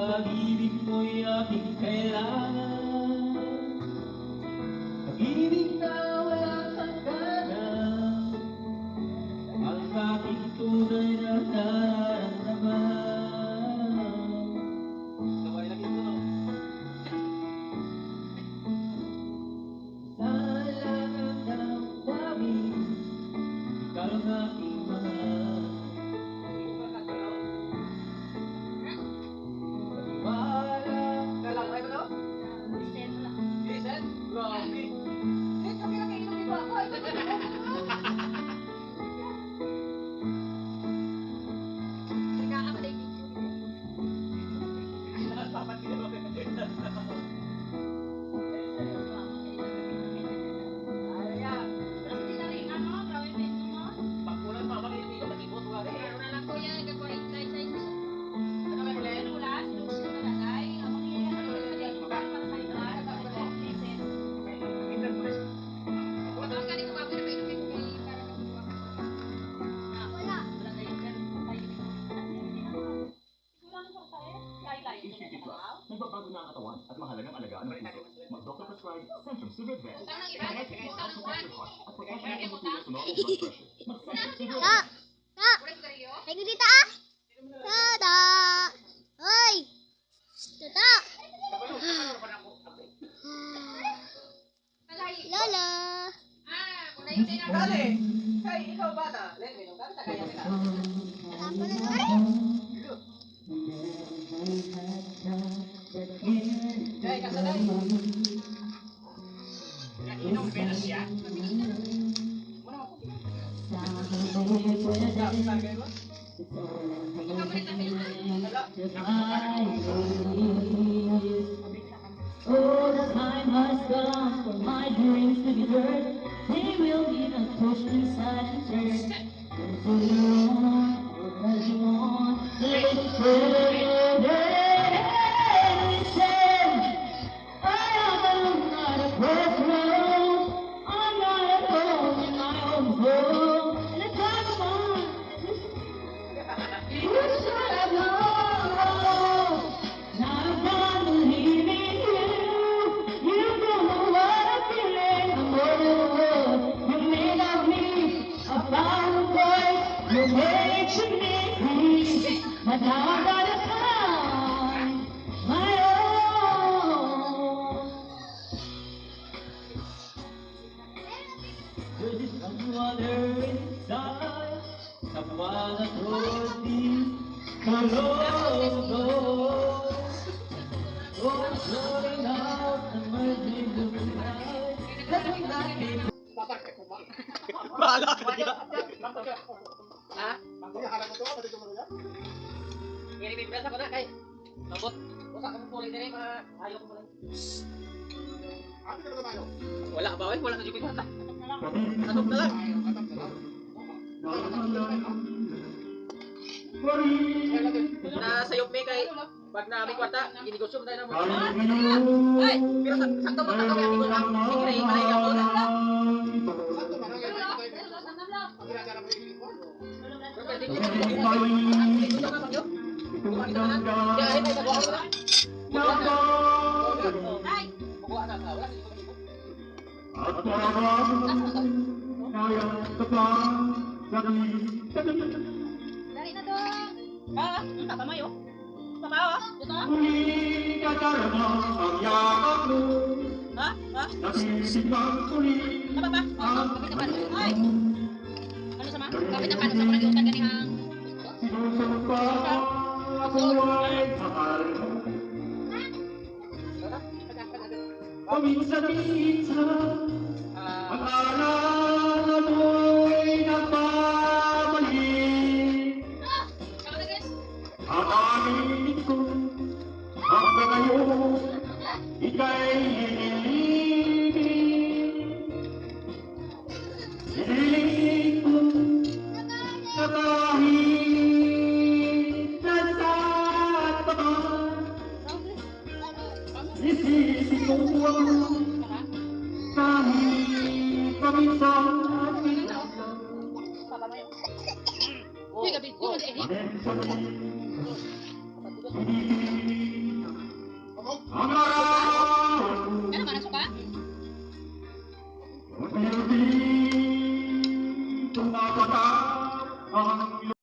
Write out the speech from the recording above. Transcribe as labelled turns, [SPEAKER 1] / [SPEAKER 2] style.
[SPEAKER 1] pag-ibig mo'y aking kailangan. Pag-ibig na walang hangganan, ang aking tunay na nararamdaman. Sabay lagi ito, no? Sa langang ng damdamin, ikaw ang aking mahal.
[SPEAKER 2] Nagbabago na ang katawan at mahalagang alagaan ng puso. Mag-doctor prescribed Centrum Cigarette Vet. At professional indicator sa normal blood pressure. Mag-Centrum Cigarette Vet.
[SPEAKER 3] Tayo dito ah! Tada! Hoy! Tata! Lola!
[SPEAKER 4] Dali! Kay ikaw bata. Let me know. Dali tagaya kita.
[SPEAKER 3] Tapo na naman.
[SPEAKER 4] Kay kasaday. Inom pera siya.
[SPEAKER 1] Oh, the time has come for my dreams to be heard. They will be pushed inside and turned into your own, because you want to live and listen. I am not a crossroads. I'm not alone in my own home. And the time of mine, you should have known. Now I'm done believing you. You don't know what I'm feeling. I'm more than a word. You made of me a powerful voice. You made to me peace. But now I gotta find my own. There's some wonder inside. Someone that told me to go. Oh, floating out the merging blue sky. Let me not be.
[SPEAKER 4] Bahala ka niya. Ha? Irimimpias ako na kay. Nabot. Usa ka mo puli dire para ayaw ko pala. Wala ba oy? Wala na jud ko ta. Anong na lang? Na sayop me kay pag na may kwata, ginegosyo tayo na mo. Ay, pero sakto mo sakto kay amigo lang. Sige ray, malay ako.
[SPEAKER 3] Dari na dong!
[SPEAKER 4] Ah, tak pamayo. Pamayo. Ito. Ha? Ha? Apa ba? Kapit na paano? Ay. Ano sama? Kapit na paano sa mga giutan ganihang.
[SPEAKER 1] Paminsan-minsan, akala mo'y nagmamali. Akalain ko, hanggang ngayon, ika'y hinihiling. Hinihiling ko, na kahit nasaan pa man, isisikuan kahit paminsan-minsan.
[SPEAKER 4] Uy, gabi. Yung mag-edit.
[SPEAKER 1] Hindi
[SPEAKER 5] ang